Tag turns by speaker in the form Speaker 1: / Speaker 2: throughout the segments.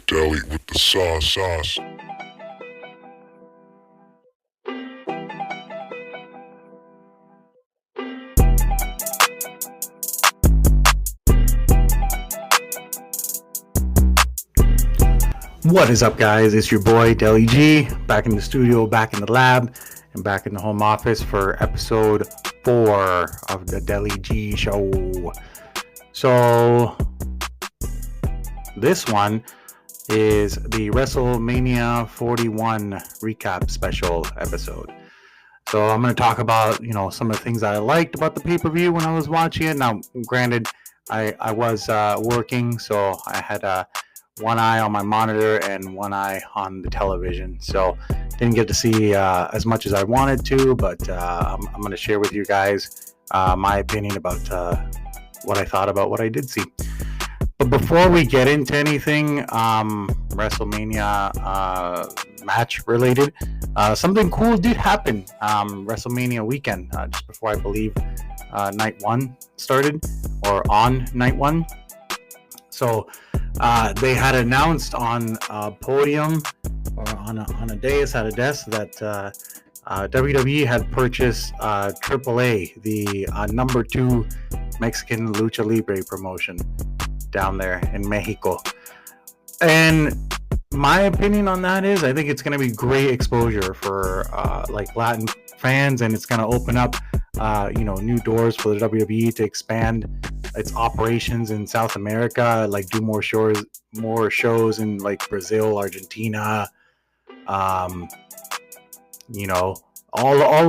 Speaker 1: Deli with the sauce.
Speaker 2: What is up, guys? It's your boy Deli G, back in the studio, back in the lab, and back in the home office for episode 4 of the Deli G show. So this one is the WrestleMania 41 recap special episode. So I'm going to talk about, some of the things I liked about the pay-per-view when I was watching it. Now, granted, I was working, so I had one eye on my monitor and one eye on the television, so didn't get to see as much as I wanted to, but I'm going to share with you guys my opinion about what I thought about what I did see. But before we get into anything WrestleMania match related, something cool did happen WrestleMania weekend, just before, I believe, night 1 started, or on night 1. So they had announced on a podium, or on a dais at a desk, that WWE had purchased AAA, the number 2 Mexican Lucha Libre promotion down there in Mexico. And my opinion on that is, I think it's going to be great exposure for Latin fans, and it's going to open up new doors for the WWE to expand its operations in South America, like do more shows in like Brazil, Argentina, all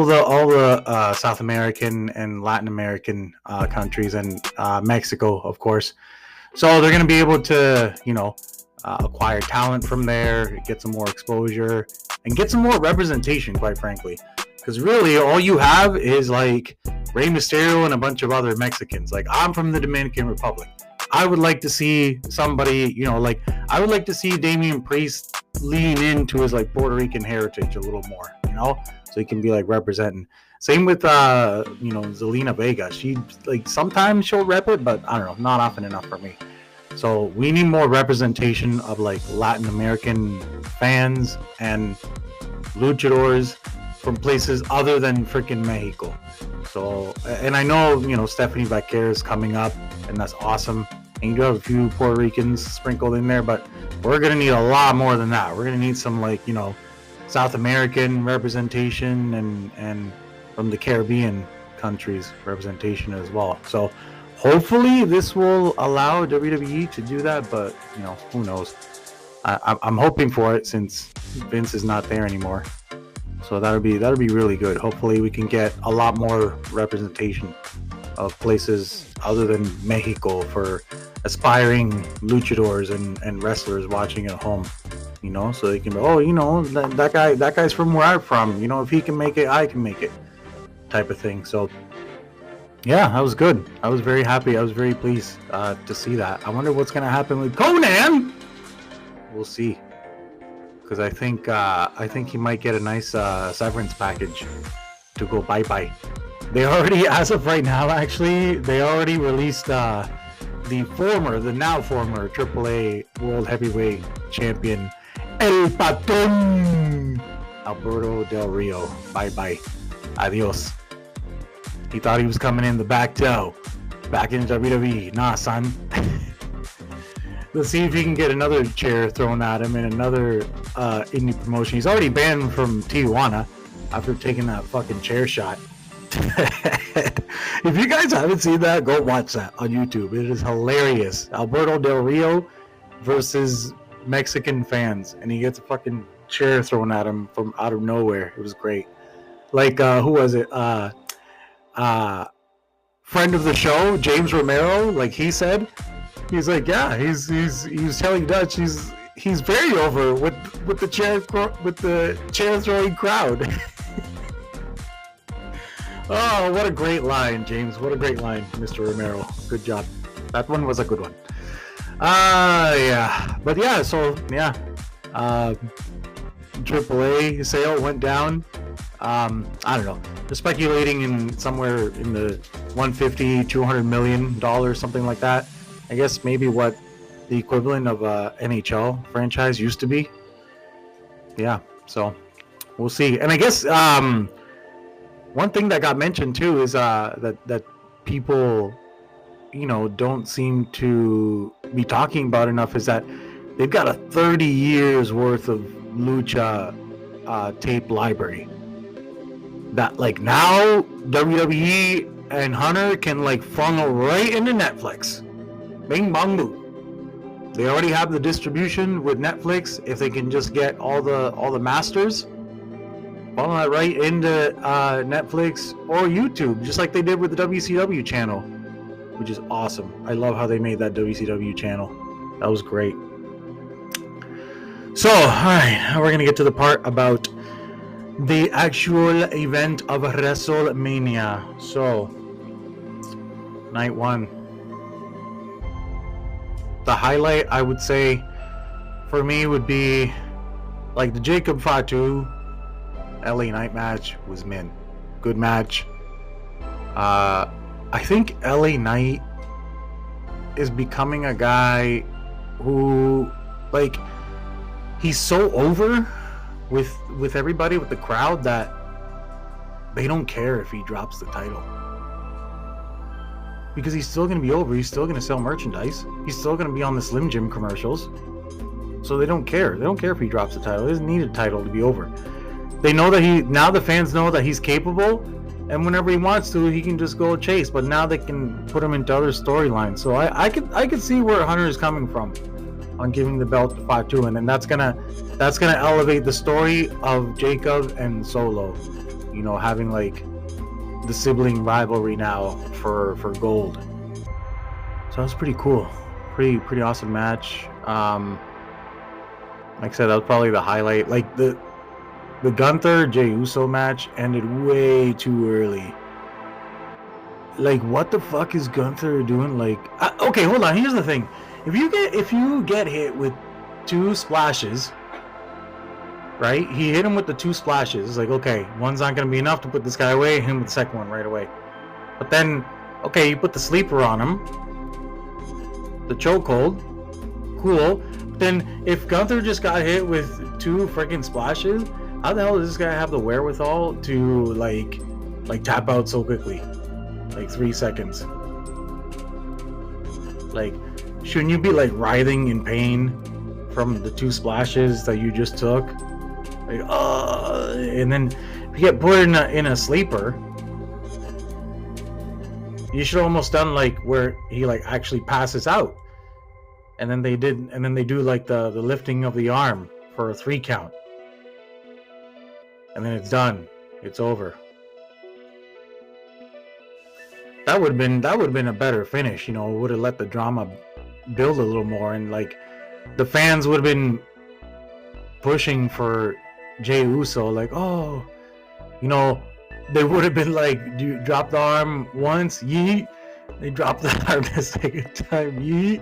Speaker 2: the South American and Latin American countries, and Mexico, of course. So they're going to be able to, acquire talent from there, get some more exposure, and get some more representation, quite frankly. Because really, all you have is like Rey Mysterio and a bunch of other Mexicans. Like, I'm from the Dominican Republic. I would like to see somebody, I would like to see Damian Priest lean into his like Puerto Rican heritage a little more, so he can be like representing. Same with Zelina Vega. She sometimes she'll rep it, but I don't know, not often enough for me. So we need more representation of like Latin American fans and luchadors from places other than freaking Mexico. So, and I know, Stephanie Vaquer is coming up, and that's awesome. And you do have a few Puerto Ricans sprinkled in there, but we're going to need a lot more than that. We're going to need some South American representation and from the Caribbean countries representation as well. So hopefully this will allow WWE to do that, but who knows? I'm hoping for it, since Vince is not there anymore. So that'll be really good. Hopefully we can get a lot more representation of places other than Mexico for aspiring luchadors and wrestlers watching at home. So they can be, that guy's from where I'm from. If he can make it, I can make it, type of thing. So yeah, that was good. I was very happy. I was very pleased to see that. I wonder what's gonna happen with Conan. We'll see. Because I think he might get a nice severance package to go bye-bye. They already, as of right now, actually, they already released the now former AAA World Heavyweight Champion, El Patron, Alberto Del Rio. Bye-bye. Adios. He thought he was coming in the back door, back in WWE. Nah, son. Let's see if he can get another chair thrown at him in another indie promotion. He's already banned from Tijuana after taking that fucking chair shot. If you guys haven't seen that, go watch that on YouTube. It is hilarious. Alberto Del Rio versus Mexican fans, and he gets a fucking chair thrown at him from out of nowhere. It was great. Like, who was it? Friend of the show, James Romero, like he said. He's like, yeah, he's telling Dutch he's very over with the chair throwing crowd. Oh, what a great line, James! What a great line, Mr. Romero. Good job. That one was a good one. Yeah, but yeah, so yeah, AAA sale went down. I don't know. They're speculating in somewhere in the $150, $200 million, something like that. I guess maybe what the equivalent of a NHL franchise used to be. Yeah, so we'll see. And I guess one thing that got mentioned too is that people, don't seem to be talking about enough is that they've got a 30 years worth of lucha tape library that like now WWE and Hunter can like funnel right into Netflix. Bing bong boom. They already have the distribution with Netflix. If they can just get all the masters, funnel that right into Netflix or YouTube, just like they did with the WCW channel, which is awesome. I love how they made that WCW channel. That was great. So, all right, we're gonna get to the part about the actual event of WrestleMania. So, night one. The highlight, I would say, for me would be like the Jacob Fatu LA Knight match was good match. I think LA Knight is becoming a guy who, like, he's so over with everybody, with the crowd, that they don't care if he drops the title, because he's still going to be over. He's still going to sell merchandise. He's still going to be on the Slim Jim commercials. So they don't care. They don't care if he drops the title. He doesn't need a title to be over. They know that now the fans know that he's capable, and whenever he wants to, he can just go chase. But now they can put him into other storylines. So I could see where Hunter is coming from on giving the belt to Fatu, and then that's gonna elevate the story of Jacob and Solo. Having like the sibling rivalry now for gold. So that's pretty cool. Pretty awesome match. Like I said, that was probably the highlight. Like the Gunther Jey Uso match ended way too early. Like, what the fuck is Gunther doing? Like, okay, hold on. Here's the thing: if you get hit with two splashes, right? He hit him with the two splashes. It's like, okay, one's not gonna be enough to put this guy away. Hit him with the second one right away. But then, okay, you put the sleeper on him, the chokehold, cool. But then, if Gunther just got hit with two freaking splashes, how the hell does this guy have the wherewithal to like tap out so quickly? Like 3 seconds. Like, shouldn't you be like writhing in pain from the two splashes that you just took? Like, and then if you get put in a sleeper, you should almost done like where he like actually passes out, and then they do like the lifting of the arm for a 3 count, and then it's done. It's over. That would have been a better finish. Would have let the drama build a little more, and like the fans would have been pushing for Jey Uso, like, oh, they would have been like, do you drop the arm once, yeet. They drop the arm the second time, yeet.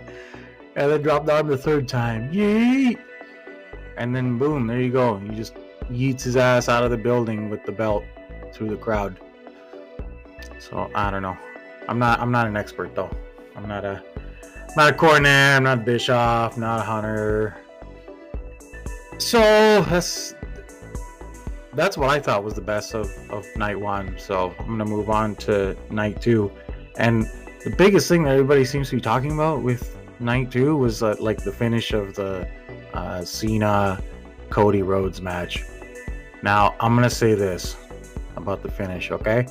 Speaker 2: And then drop the arm the third time, yeet. And then boom, there you go. He just yeets his ass out of the building with the belt through the crowd. So I don't know. I'm not an expert though. I'm not a Cornette, I'm not a Bischoff, not a Hunter. So that's what I thought was the best of night one. So I'm gonna move on to night two. And the biggest thing that everybody seems to be talking about with night two was like the finish of the Cena Cody Rhodes match. Now I'm gonna say this about the finish, okay?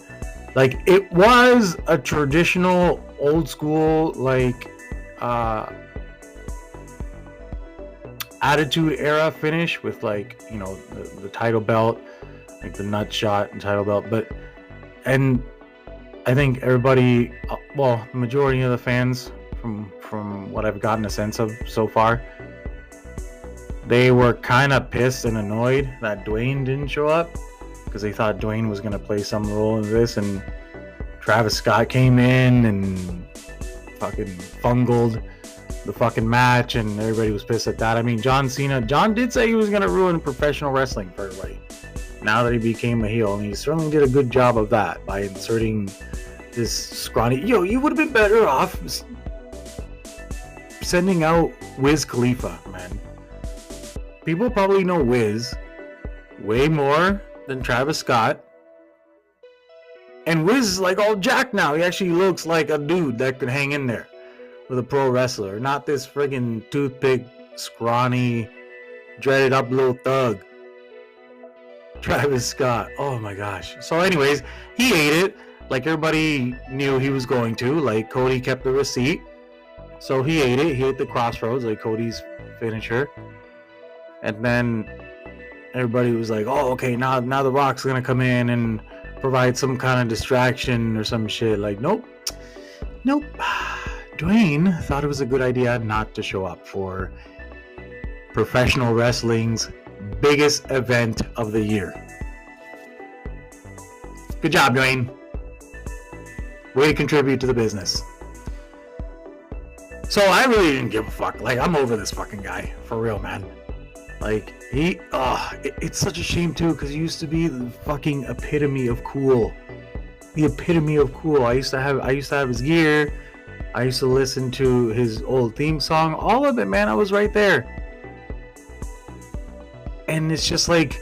Speaker 2: Like, it was a traditional old school like Attitude Era finish with like, the title belt, like the nut shot and title belt. And I think everybody, well, the majority of the fans, from what I've gotten a sense of so far, they were kind of pissed and annoyed that Dwayne didn't show up, because they thought Dwayne was going to play some role in this, and Travis Scott came in and fucking bungled the fucking match, and everybody was pissed at that. I mean, John did say he was going to ruin professional wrestling for everybody now that he became a heel, and he certainly did a good job of that by inserting this scrawny, you would have been better off sending out Wiz Khalifa, man. People probably know Wiz way more than Travis Scott. And Wiz is like all jacked now. He actually looks like a dude that could hang in there with a pro wrestler. Not this friggin' toothpick, scrawny, dreaded up little thug. Travis Scott. Oh my gosh. So anyways, he ate it like everybody knew he was going to. Like Cody kept the receipt. So he ate it. He ate the crossroads like Cody's finisher. And then everybody was like, oh, okay, now The Rock's going to come in and provide some kind of distraction or some shit. Like, nope. Dwayne thought it was a good idea not to show up for professional wrestling's biggest event of the year. Good job, Dwayne. Way to contribute to the business. So I really didn't give a fuck. Like, I'm over this fucking guy. For real, man. Like, it's such a shame too, because he used to be the fucking epitome of cool. The epitome of cool. I used to have his gear. I used to listen to his old theme song. All of it, man. I was right there. And it's just like,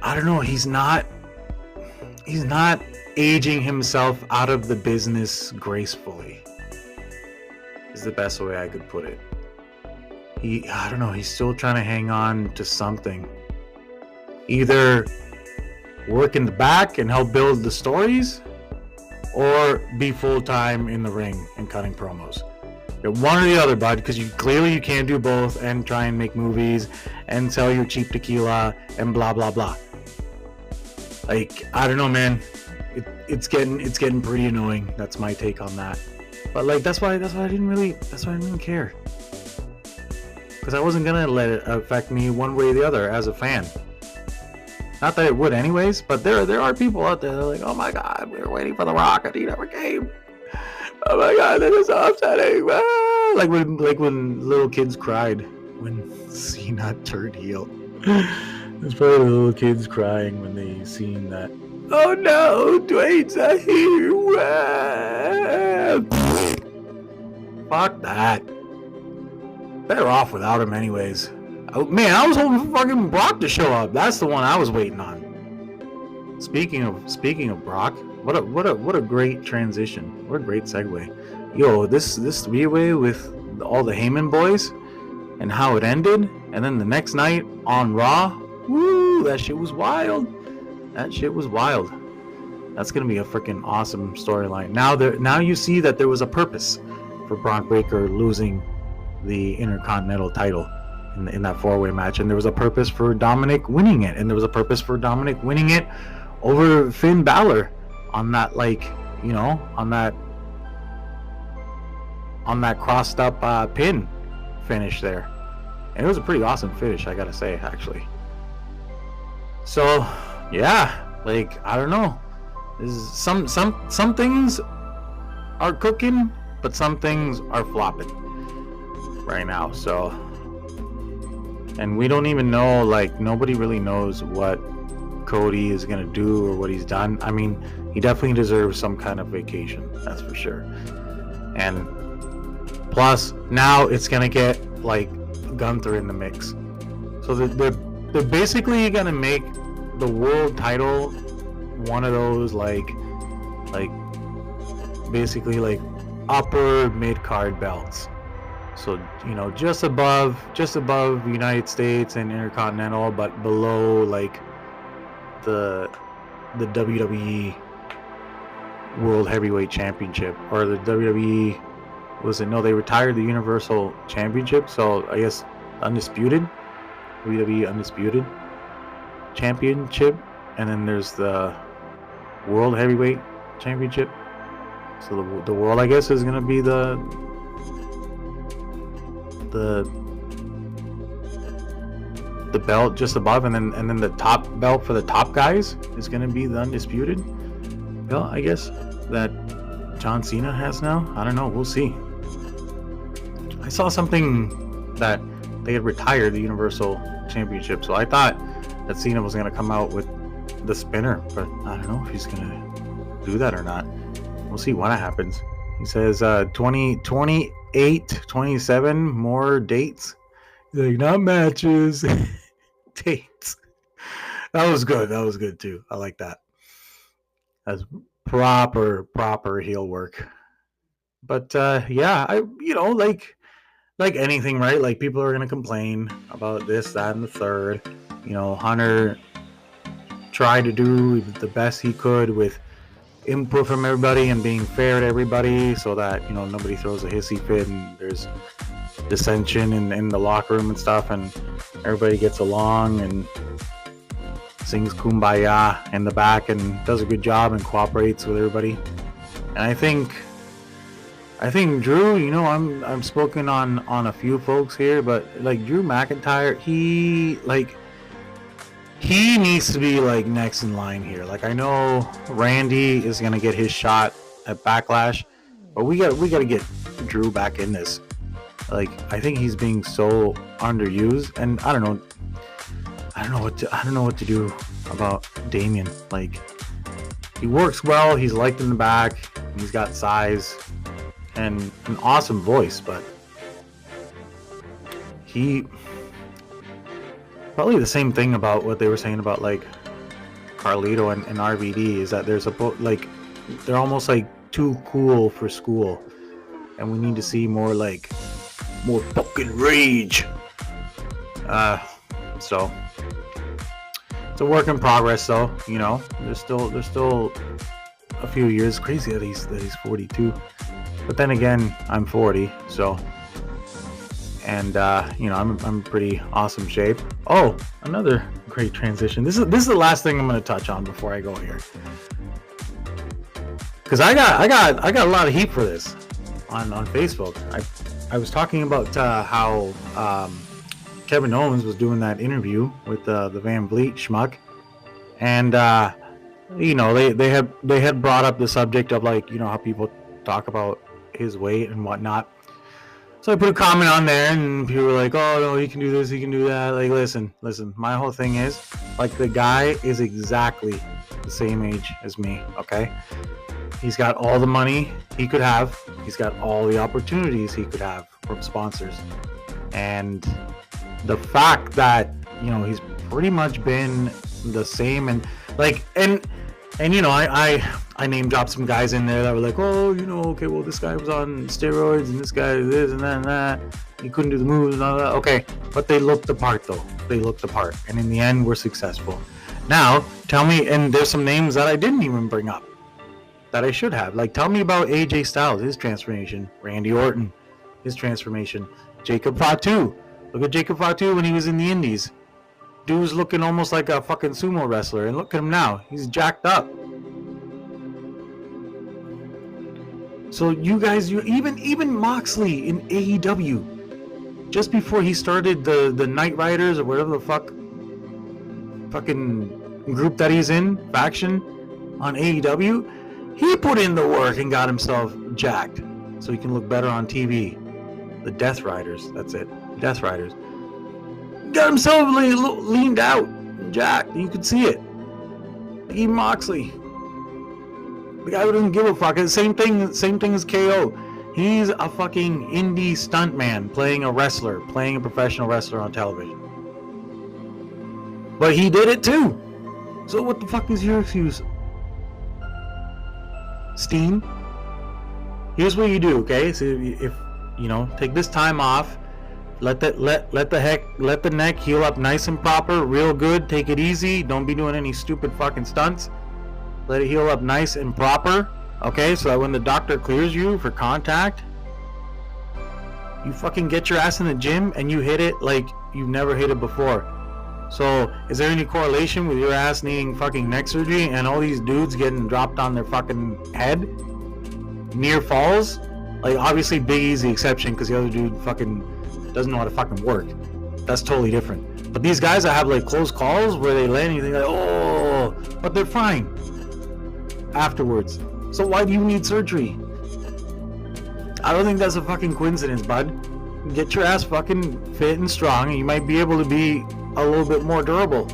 Speaker 2: I don't know, he's not aging himself out of the business gracefully. Is the best way I could put it. I don't know, he's still trying to hang on to something. Either work in the back and help build the stories, or be full-time in the ring and cutting promos. You're one or the other, bud, because you can't do both and try and make movies and sell your cheap tequila and blah blah blah. Like, I don't know, man. It's getting pretty annoying. That's my take on that. But like, that's why I didn't really care. Because I wasn't gonna let it affect me one way or the other as a fan. Not that it would anyways, but there are people out there that are like, oh my god, we were waiting for The Rock and he never came. Oh my god, this is so upsetting. Ah! Like when little kids cried when Cena turned heel. There's probably the little kids crying when they seen that. Oh no, Dwayne's a hero. Fuck that. Better off without him anyways. Oh, man, I was hoping for fucking Brock to show up. That's the one I was waiting on. Speaking of Brock, what a great transition. What a great segue. Yo, this three-way with all the Heyman boys and how it ended, and then the next night on Raw, woo, that shit was wild. That's gonna be a freaking awesome storyline. Now you see that there was a purpose for Bron Breakker losing the Intercontinental title in that four-way match, and there was a purpose for Dominic winning it, and there was a purpose for Dominic winning it over Finn Balor on that, like, you know, on that crossed up pin finish there. And it was a pretty awesome finish, I gotta say, actually. So yeah, like, I don't know, this is some things are cooking, but some things are flopping right now. So, and we don't even know, like, nobody really knows what Cody is gonna do or what he's done. I mean, he definitely deserves some kind of vacation, that's for sure. And plus, now it's gonna get like Gunther in the mix. So they're basically gonna make the world title one of those like basically like upper mid-card belts. So, you know, just above United States and Intercontinental, but below like the WWE World Heavyweight Championship, or the WWE, they retired the Universal Championship, so I guess Undisputed, WWE Undisputed Championship, and then there's the World Heavyweight Championship. So the world, I guess, is gonna be the belt just above, and then the top belt for the top guys is gonna be the Undisputed belt, I guess, that John Cena has now. I don't know, we'll see. I saw something that they had retired the Universal Championship, so I thought that Cena was gonna come out with the spinner, but I don't know if he's gonna do that or not. We'll see when it happens. He says 20, 28, 27 more dates. He's like, not matches, dates. That was good. That was good too. I like that. That's proper heel work. But yeah, like anything, right? Like people are gonna complain about this, that, and the third. Hunter tried to do the best he could with input from everybody and being fair to everybody, so that nobody throws a hissy fit and there's dissension in the locker room and stuff, and everybody gets along and sings kumbaya in the back and does a good job and cooperates with everybody. And I think Drew, I'm spoken on a few folks here, but like Drew McIntyre, he needs to be like next in line here. Like I know Randy is gonna get his shot at Backlash, but we gotta get Drew back in this. Like I think he's being so underused, and I don't know what to do about Damien. Like he works well, he's liked in the back, he's got size and an awesome voice, but he probably the same thing about what they were saying about like Carlito and RVD is that they're almost like too cool for school, and we need to see more fucking rage. So it's a work in progress, though. There's still a few years. Crazy that he's 42, but then again, I'm 40, so. And I'm in pretty awesome shape. Oh, another great transition. This is the last thing I'm going to touch on before I go here, because I got a lot of heat for this on Facebook. I was talking about how Kevin Owens was doing that interview with the Van Vliet schmuck, and they had brought up the subject of how people talk about his weight and whatnot. So I put a comment on there, and people were like, "Oh no, he can do this, he can do that." Like, listen. My whole thing is, the guy is exactly the same age as me. Okay, he's got all the money he could have. He's got all the opportunities he could have from sponsors, and the fact that he's pretty much been the same, and I name dropped some guys in there that were like, oh, okay, well, this guy was on steroids, and this guy is this and that and that. He couldn't do the moves and all that. Okay, but they looked the part, though. They looked the part, and in the end, we're successful. Now, tell me, and there's some names that I didn't even bring up that I should have. Tell me about AJ Styles, his transformation. Randy Orton, his transformation. Jacob Fatu. Look at Jacob Fatu when he was in the Indies. Dude was looking almost like a fucking sumo wrestler, and look at him now. He's jacked up. So you guys, even Moxley in AEW, just before he started the Knight Riders or whatever the fucking group that he's in, faction on AEW, he put in the work and got himself jacked so he can look better on TV. The Death Riders, that's it, Death Riders. Got himself leaned out, jacked. You could see it. Even Moxley. The guy who doesn't give a fuck. Same thing as KO. He's a fucking indie stuntman playing a professional wrestler on television. But he did it too. So what the fuck is your excuse? Steen? Here's what you do, okay? So if take this time off, let the neck heal up nice and proper, real good. Take it easy. Don't be doing any stupid fucking stunts. Let it heal up nice and proper, okay? So that when the doctor clears you for contact, you fucking get your ass in the gym and you hit it like you've never hit it before. So is there any correlation with your ass needing fucking neck surgery and all these dudes getting dropped on their fucking head? Near falls? Obviously Big E's the exception because the other dude fucking doesn't know how to fucking work. That's totally different. But these guys that have close calls where they land and you think oh, but they're fine afterwards. So why do you need surgery? I don't think that's a fucking coincidence, bud. Get your ass fucking fit and strong and you might be able to be a little bit more durable.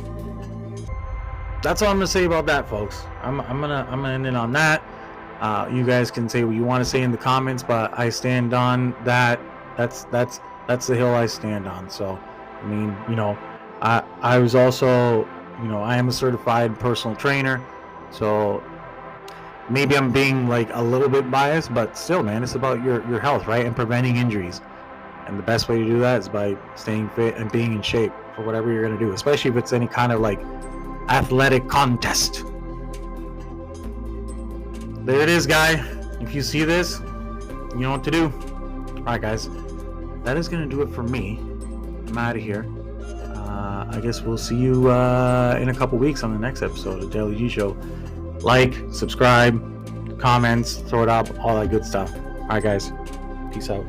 Speaker 2: That's all I'm gonna say about that, folks. I'm gonna end it on that. You guys can say what you want to say in the comments, but I stand on that. That's the hill I stand on. So, I mean, I was also, I am a certified personal trainer, so maybe I'm being like a little bit biased, but still, man, it's about your health, right, and preventing injuries. And the best way to do that is by staying fit and being in shape for whatever you're gonna do, especially if it's any kind of like athletic contest. There it is, guy. If you see this, you know what to do. Alright, guys, that is gonna do it for me. I'm out of here. I guess we'll see you in a couple weeks on the next episode of Deli G Show. Like, subscribe, comments, throw it up, all that good stuff. Alright, guys, peace out.